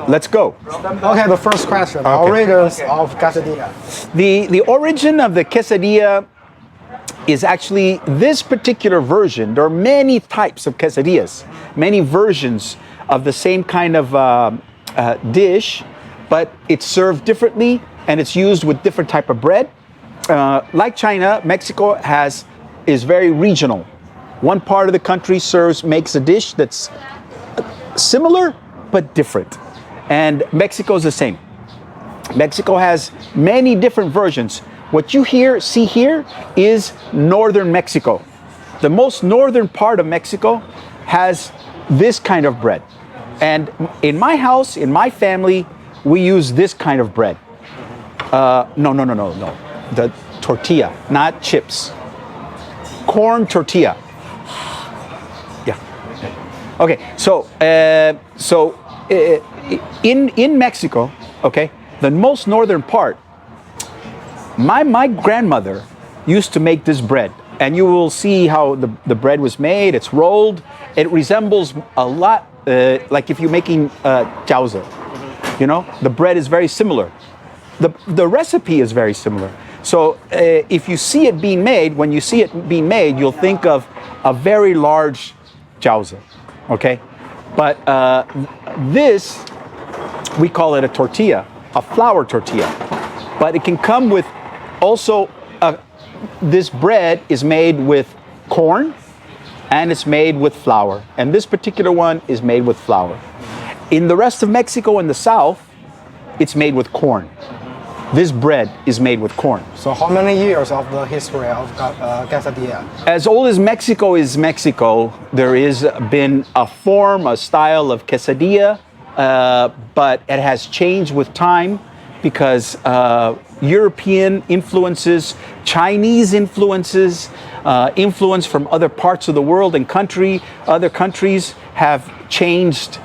Let's go. Okay, the first question. Origins of quesadilla. The origin of the quesadilla is actually this particular version. There are many types of quesadillas, many versions of the same kind of dish, but it's served differently and it's used with different type of bread. Like China, Mexico is very regional. One part of the country makes a dish that's similar but different. And Mexico is the same. Mexico has many different versions. What you see here is northern Mexico. The most northern part of Mexico has this kind of bread. And in my house, in my family, we use this kind of bread. No. The tortilla, not chips. Corn tortilla. Yeah. Okay, in Mexico, okay, the most northern part, my grandmother used to make this bread, and you will see how the bread was made. It's rolled. It resembles a lot like if you're making jiaozi. You know, the bread is very similar. The recipe is very similar. So if you see it being made, when you see it being made, you'll think of a very large jiaozi, okay? But this, we call it a tortilla, a flour tortilla. But it can come with also, this bread is made with corn and it's made with flour. And this particular one is made with flour. In the rest of Mexico in the south, it's made with corn. This bread is made with corn. So how many years of the history of quesadilla? As old as Mexico is Mexico, there has been a style of quesadilla, but it has changed with time because European influences, Chinese influences, influence from other parts of the world and other countries have changed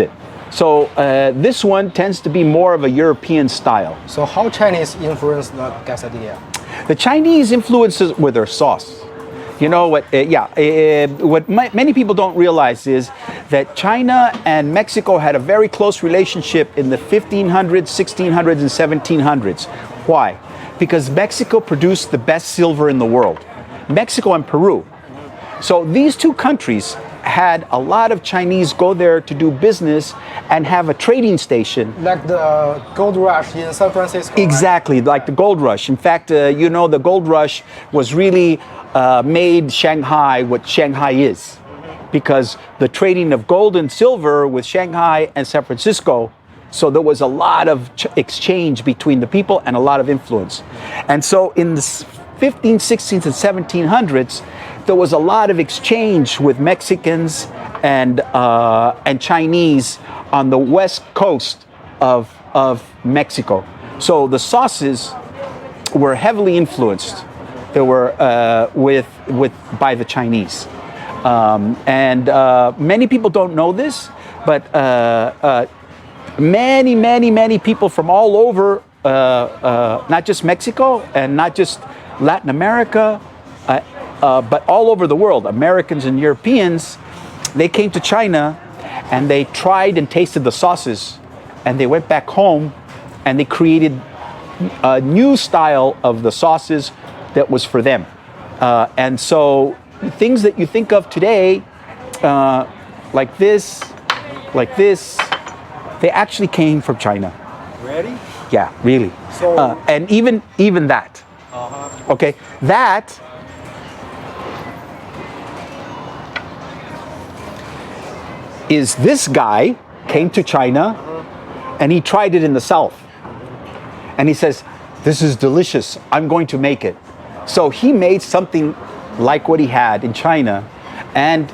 it. So this one tends to be more of a European style. So how Chinese influence the quesadilla? The Chinese influences with their sauce. You know what? What many people don't realize is that China and Mexico had a very close relationship in the 1500s, 1600s, and 1700s. Why? Because Mexico produced the best silver in the world. Mexico and Peru. So these two countries had a lot of Chinese go there to do business and have a trading station. Like the gold rush in San Francisco. Exactly, right? Like the gold rush. In fact, the gold rush was really made Shanghai what Shanghai is, because the trading of gold and silver with Shanghai and San Francisco, so there was a lot of exchange between the people and a lot of influence. And so in the 15th, 16th, and 1700s, there was a lot of exchange with Mexicans and Chinese on the west coast of Mexico. So the sauces were heavily influenced. They were by the Chinese, and many people don't know this, but many people from all over, not just Mexico and not just Latin America, but all over the world, Americans and Europeans, they came to China and they tried and tasted the sauces, and they went back home and they created a new style of the sauces that was for them. And so things that you think of today, like this, they actually came from China. Really? Yeah, really. So, and even that. Okay, that is this guy came to China and he tried it in the South. And he says, this is delicious, I'm going to make it. So he made something like what he had in China, and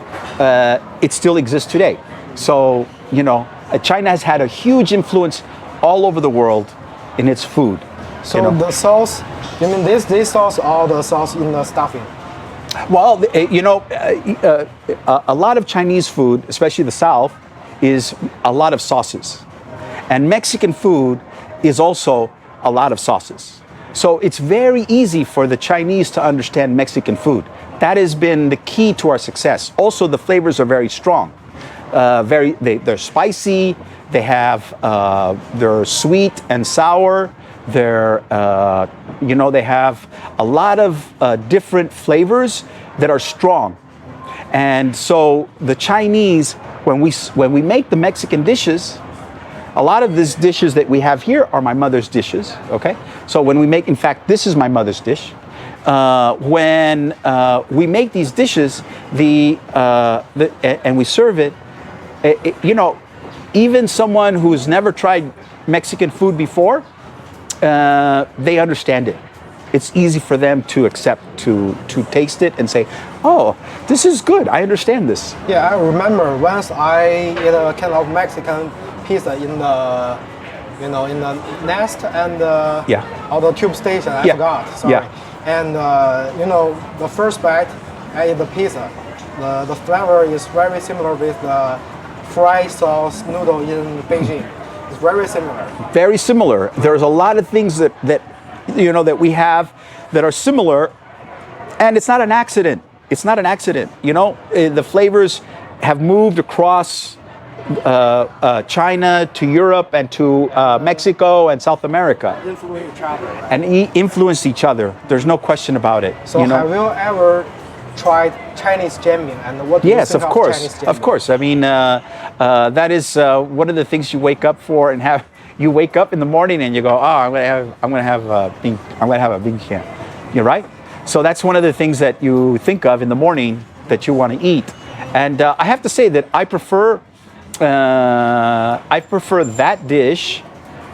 it still exists today. So, China has had a huge influence all over the world in its food. So the sauce, you mean this sauce or the sauce in the stuffing? Well, a lot of Chinese food, especially the South, is a lot of sauces. And Mexican food is also a lot of sauces. So it's very easy for the Chinese to understand Mexican food. That has been the key to our success. Also, the flavors are very strong. they're spicy. They're sweet and sour. They have a lot of different flavors that are strong. And so the Chinese, when we make the Mexican dishes, a lot of these dishes that we have here are my mother's dishes, okay? So when we make, in fact, this is my mother's dish. When we make these dishes, and we serve it, even someone who's never tried Mexican food before, they understand it. It's easy for them to accept, to taste it and say, oh, this is good, I understand this. Yeah, I remember once I ate a kind of Mexican pizza in the, in the Nest and or the Tube Station, I forgot, sorry. Yeah. And the first bite, I ate the pizza. The flavor is very similar with the fried sauce noodle in Beijing. It's very similar. Very similar. There's a lot of things that we have that are similar, and it's not an accident. It's not an accident. The flavors have moved across China to Europe and to Mexico and South America. Influence each other. And influence each other. There's no question about it. So have you ever tried Chinese jamming, and what do you think of course, Chinese jamming? Of course. I mean, that is one of the things you wake up for and have. You wake up in the morning and you go, oh, I'm gonna have a bing qian. You're right. So that's one of the things that you think of in the morning that you want to eat. And I have to say that I prefer that dish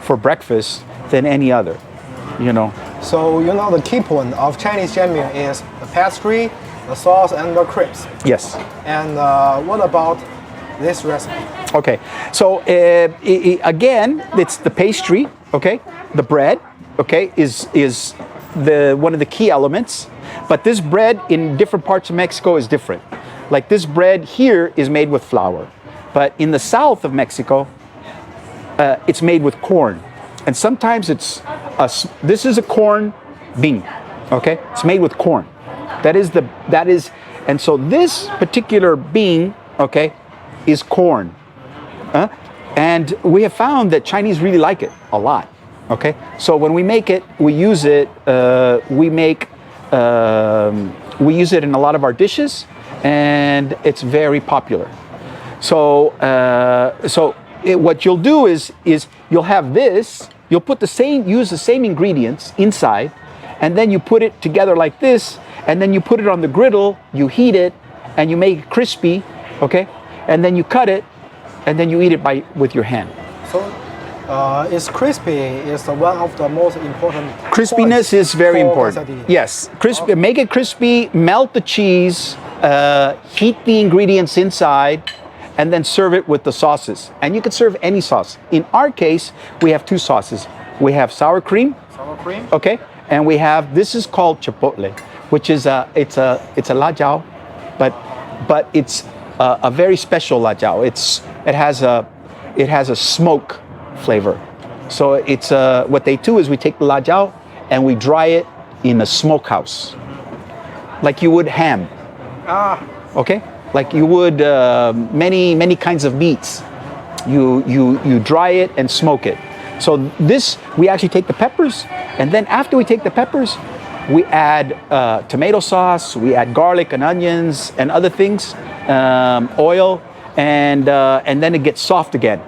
for breakfast than any other. So the key point of Chinese jamming is the pastry, the sauce, and the crisps. Yes. And what about this recipe? Okay, so again, it's the pastry. Okay, the bread. Okay, is one of the key elements. But this bread in different parts of Mexico is different. Like this bread here is made with flour, but in the south of Mexico, it's made with corn, and sometimes this is a corn bean. Okay, it's made with corn. And so this particular bean, okay, is corn. And we have found that Chinese really like it a lot. Okay, so when we make it, we use it. We use it in a lot of our dishes, and it's very popular. So, what you'll do is you'll have this. You'll use the same ingredients inside, and then you put it together like this, and then you put it on the griddle. You heat it, and you make it crispy. Okay, and then you cut it, and then you eat it with your hand. So, it's crispy is one of the most important. Crispiness is very important. Quesadilla. Yes, crispy. Make it crispy. Melt the cheese. Heat the ingredients inside, and then serve it with the sauces. And you can serve any sauce. In our case, we have two sauces. We have sour cream. Sour cream. Okay, and we have this is called chipotle, which is it's a lajiao, but it's a very special lajiao. It has a smoke flavor. So it's what they do is we take the lajiao and we dry it in a smokehouse, like you would ham. Okay, like you would many kinds of meats. You dry it and smoke it. So this, we actually take the peppers, and then after we take the peppers, we add tomato sauce, we add garlic and onions and other things, oil, and then it gets soft again.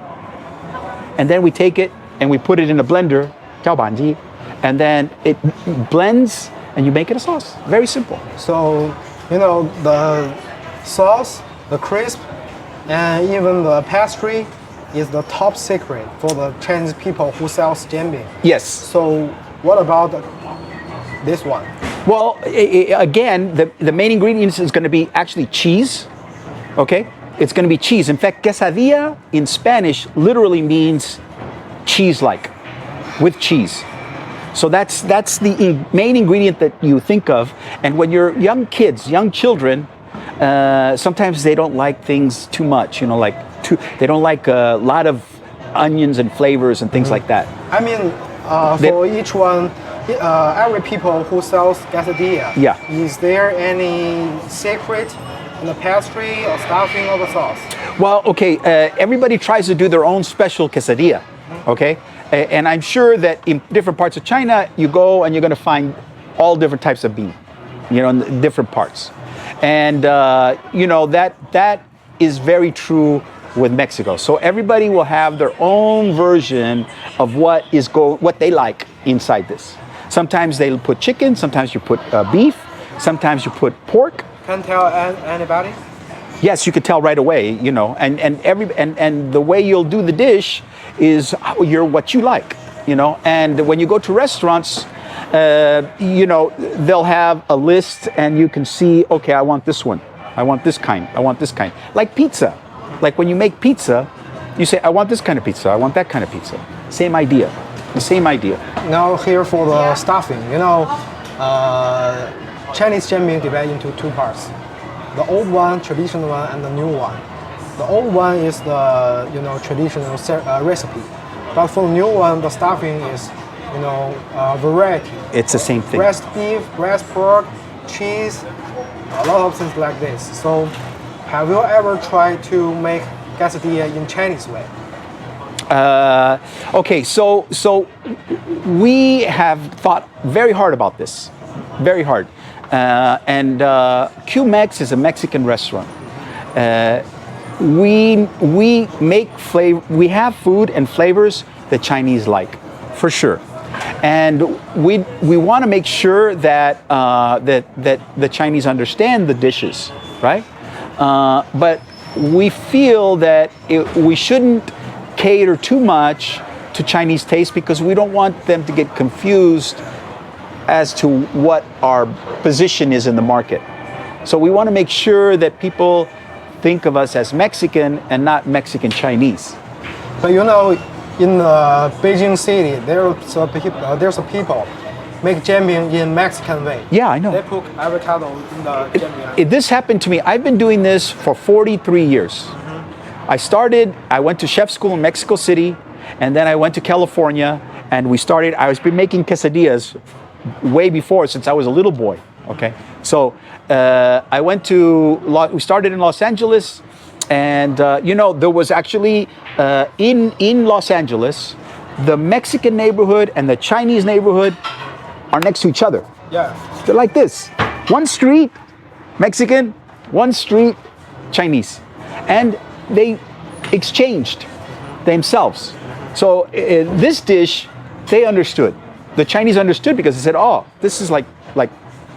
And then we take it and we put it in a blender, 搅拌机, and then it blends and you make it a sauce. Very simple. So, the sauce, the crisp, and even the pastry is the top secret for the Chinese people who sell jianbing. Yes. So, what about this one? Well, again, the main ingredients is going to be actually cheese. Okay? It's going to be cheese. In fact, quesadilla in Spanish literally means cheese-like, with cheese. So that's the main ingredient that you think of. And when you're young children, sometimes they don't like things too much. They don't like a lot of onions and flavors and things like that. I mean, for each one, every people who sells quesadilla, yeah. Is there any secret in the pastry or stuffing or the sauce? Well, okay, everybody tries to do their own special quesadilla, okay? And I'm sure that in different parts of China, you go and you're going to find all different types of bean, in different parts. And, that is very true with Mexico. So everybody will have their own version of what they like inside this. Sometimes they'll put chicken, sometimes you put beef, sometimes you put pork. Can't tell anybody? Yes, you could tell right away, and the way you'll do the dish is what you like, and when you go to restaurants, they'll have a list and you can see, okay, I want this one, I want this kind, I want this kind. Like pizza, like when you make pizza, you say, I want this kind of pizza, I want that kind of pizza. Same idea, the same idea. Now here for the stuffing, Chinese jianbing divided into two parts. The old one, traditional one, and the new one. The old one is the traditional recipe, but for the new one, the stuffing is variety. It's the same thing. Breast beef, breast pork, cheese, a lot of things like this. So, have you ever tried to make quesadilla in Chinese way? Okay, so we have thought very hard about this, very hard. And Qmex is a Mexican restaurant. We have food and flavors that Chinese like, for sure. And we want to make sure that that the Chinese understand the dishes, right? But we feel that we shouldn't cater too much to Chinese taste because we don't want them to get confused as to what our position is in the market. So we want to make sure that people think of us as Mexican and not Mexican Chinese. But in Beijing city, there's a people make jianbing in Mexican way. Yeah, I know. They put avocado in the jianbing. This happened to me. I've been doing this for 43 years. I went to chef school in Mexico City, and then I went to California, and I was been making quesadillas way before, since I was a little boy. Okay, so we started in Los Angeles, and there was actually in Los Angeles, the Mexican neighborhood and the Chinese neighborhood are next to each other. Yeah, they're like this: one street Mexican, one street Chinese, and they exchanged themselves. So this dish, they understood. The Chinese understood because they said, "Oh, this is like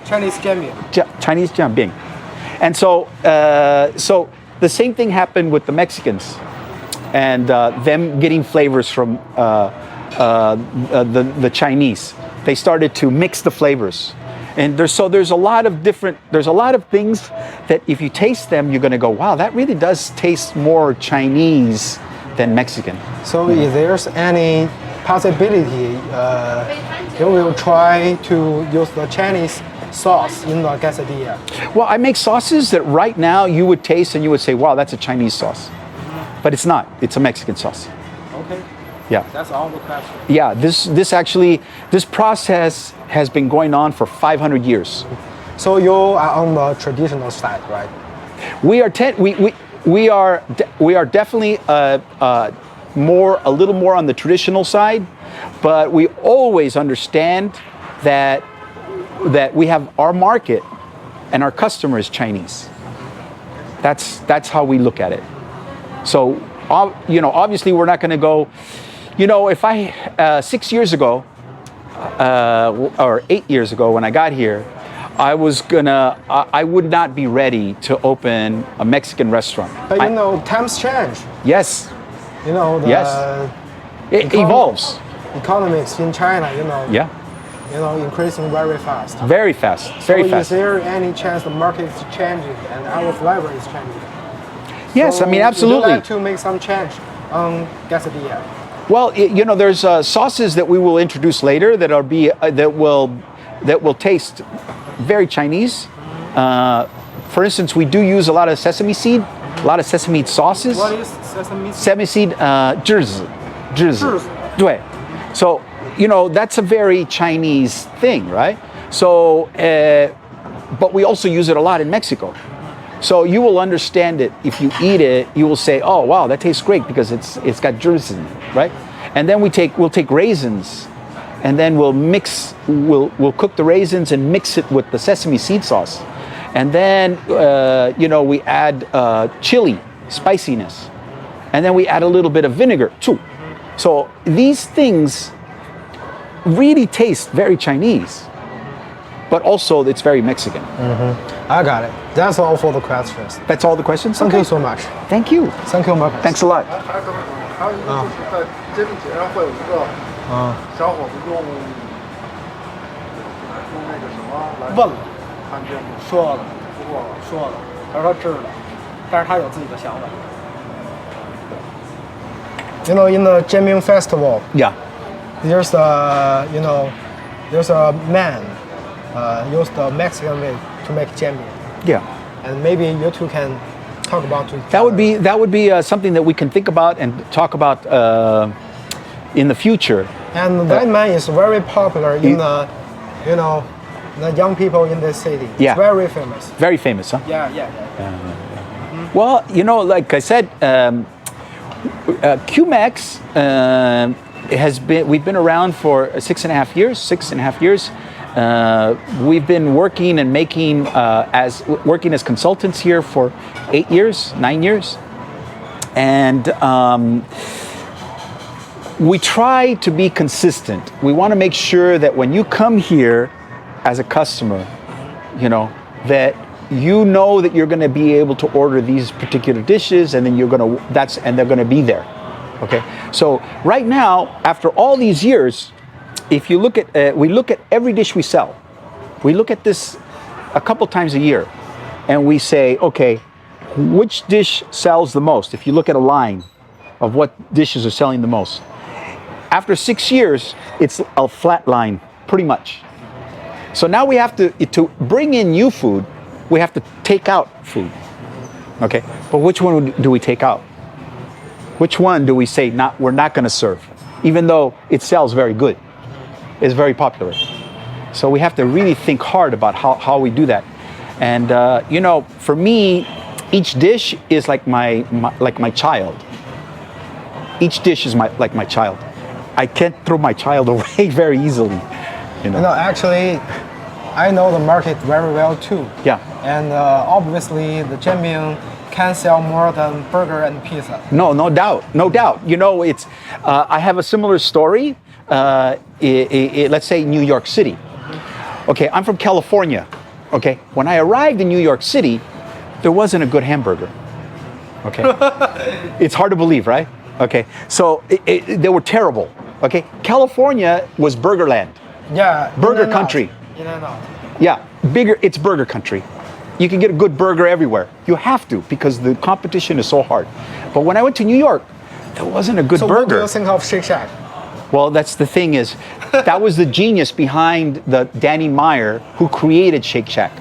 Chinese jianbing." Chinese jianbing," and so the same thing happened with the Mexicans, and them getting flavors from the Chinese. They started to mix the flavors, and there's a lot of things that if you taste them, you're going to go, "Wow, that really does taste more Chinese than Mexican." So, if there's any possibility, you will try to use the Chinese sauce in the quesadilla? Well, I make sauces that right now you would taste and you would say, "Wow, that's a Chinese sauce," but it's not. It's a Mexican sauce. Okay. Yeah. That's all the question. Yeah. This process has been going on for 500 years. So you are on the traditional side, right? We are definitely a little more on the traditional side, but we always understand that we have our market and our customer is Chinese. That's how we look at it. So obviously we're not going to go. If 6 years ago or 8 years ago when I got here, I would not be ready to open a Mexican restaurant. But times change. Yes. Yes. It evolves. Economics in China, Yeah. Increasing very fast. Very fast. Very fast. Is there any chance the market is changing and our flavor is changing? Yes, so absolutely. Would you like to make some change on quesadilla? Well, there's sauces that we will introduce later that will taste very Chinese. For instance, we do use a lot of sesame seed, a lot of sesame sauces. What is sesame seed? Sesame seed, 栀子. 对. So, that's a very Chinese thing, right? So, but we also use it a lot in Mexico. So you will understand it if you eat it. You will say, "Oh, wow, that tastes great because it's got juice in it, right?" And then we'll take raisins, and then we'll cook the raisins and mix it with the sesame seed sauce, and then we add chili spiciness, and then we add a little bit of vinegar too. So these things really taste very Chinese, but also it's very Mexican. I got it. That's all for the questions. That's all the questions? Thank Okay. you so much. Thank you. Thank you, Marcus. Thanks a lot. 还有一个就是在煎饼节上会有一个小伙子用那个什么来问了，看煎饼，说了，说了，他说他知道，但是他有自己的想法。In the Jianbing festival, Yeah. there's a man use the Mexican way to make jianbing, Yeah. and maybe you two can talk about it. That would be something that we can think about and talk about in the future. And that man is very popular in the young people in this city. Yeah. It's very famous. Very famous, huh? Yeah. Well, like I said, Qmex we've been around for 6.5 years. We've been working and making working as consultants here for 9 years, and we try to be consistent. We want to make sure that when you come here as a customer, that that you're going to be able to order these particular dishes, and then they're going to be there. Okay. So right now, after all these years, if you look at we look at every dish we sell. We look at this a couple times a year, and we say, okay, which dish sells the most? If you look at a line of what dishes are selling the most, after 6 years, it's a flat line, pretty much. So now we have to bring in new food. We have to take out food. Okay, but which one do we take out? Which one do we say we're not going to serve, even though it sells very good? It's very popular. So we have to really think hard about how we do that. And for me, each dish is like my child. Each dish is like my child. I can't throw my child away very easily. Actually, I know the market very well too. Yeah. And obviously, the jianbing can sell more than burger and pizza. No doubt. It's. I have a similar story. Let's say New York City. Okay, I'm from California. Okay, when I arrived in New York City, there wasn't a good hamburger. Okay, it's hard to believe, right? Okay, so they were terrible. Okay, California was burger land. Yeah. Burger country. Yeah, it's burger country. You can get a good burger everywhere. You have to, because the competition is so hard. But when I went to New York, there wasn't a good burger. What do you think of Shake Shack? Well, that's the thing is, that was the genius behind the Danny Meyer who created Shake Shack.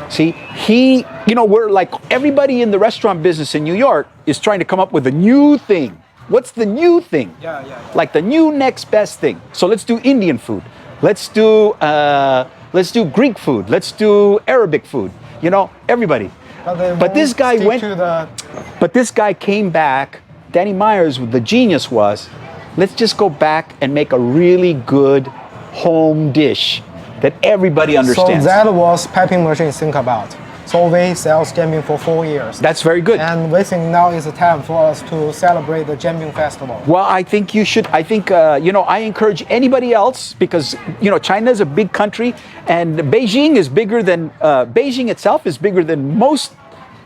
See, we're like everybody in the restaurant business in New York is trying to come up with a new thing. What's the new thing? Yeah. Like the new next best thing. So let's do Indian food. Let's do Greek food. Let's do Arabic food. Everybody. But this guy But this guy came back. Danny Myers, the genius was, let's just go back and make a really good home dish that everybody understands. So that was Piping Machine think about. So we sell jianbing for 4 years. That's very good. And we think now is the time for us to celebrate the Jianbing festival. Well, I think you should. I think, I encourage anybody else, because, China is a big country, and Beijing is bigger than, Beijing itself is bigger than most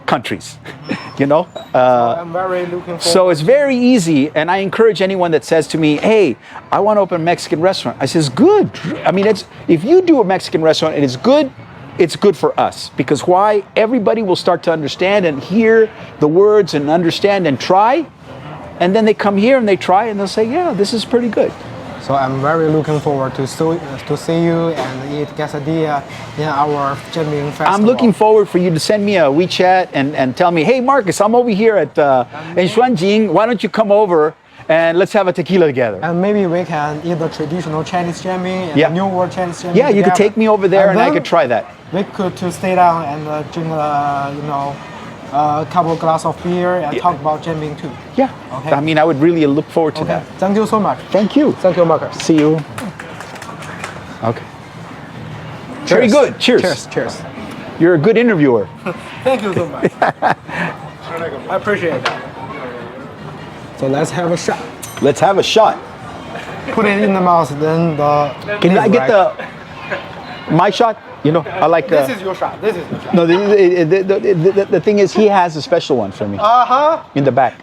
countries, So I'm very looking forward. So it's very easy, and I encourage anyone that says to me, hey, I want to open a Mexican restaurant. I says, good. I mean, if you do a Mexican restaurant and it's good for us, because why? Everybody will start to understand and hear the words and understand and try, and then they come here and they try and they'll say, yeah, this is pretty good. So I'm very looking forward to see you and eat quesadilla in our Jianbing festival. I'm looking forward for you to send me a WeChat and tell me, hey, Marcus, I'm over here in Xuanjing. Why don't you come over and let's have a tequila together? And maybe we can eat the traditional Chinese Jianbing and Yeah. New World Chinese Jianbing. Yeah, you could take me over there and I then could try that. We could stay down and drink, a couple glass of beer and talk about jumping too. Yeah. Okay. I mean, I would really look forward to Okay. that. Thank you so much. Thank you. Thank you, Marcus. See you. Okay. Very good. Cheers. Cheers. Cheers. You're a good interviewer. Thank you so much. I appreciate that. So let's have a shot. Let's have a shot. Put it in the mouth, then the. Can I get my shot? You know, I like. This is your shot. This is your shot. No, the thing is, he has a special one for me in the back.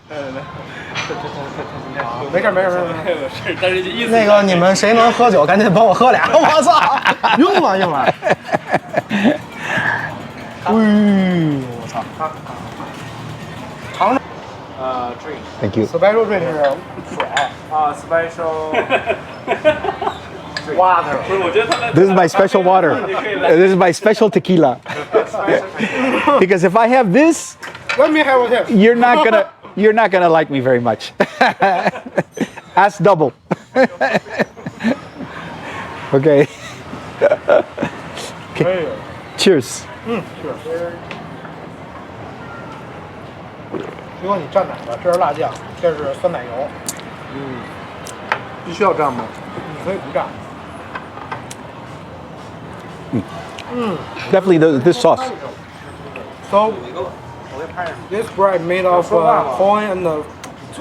没事没事没事。那个你们谁能喝酒，赶紧帮我喝俩。我操，用吗用吗？哎呦我操！尝尝。drink。Thank you. Special drink 是水。Special water。 This is my special water. This is my special tequila. Because if I have this, Let me have it. you're not gonna like me very much. Ask double. Okay. Okay. Cheers. 如果你蘸哪个？这是辣酱，这是酸奶油。必须要这样吗？你可以不蘸。 Definitely this sauce. So this bread made of corn and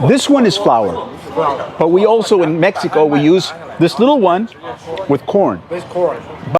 This one is flour. flour But we also in Mexico we use this little one with corn. with corn.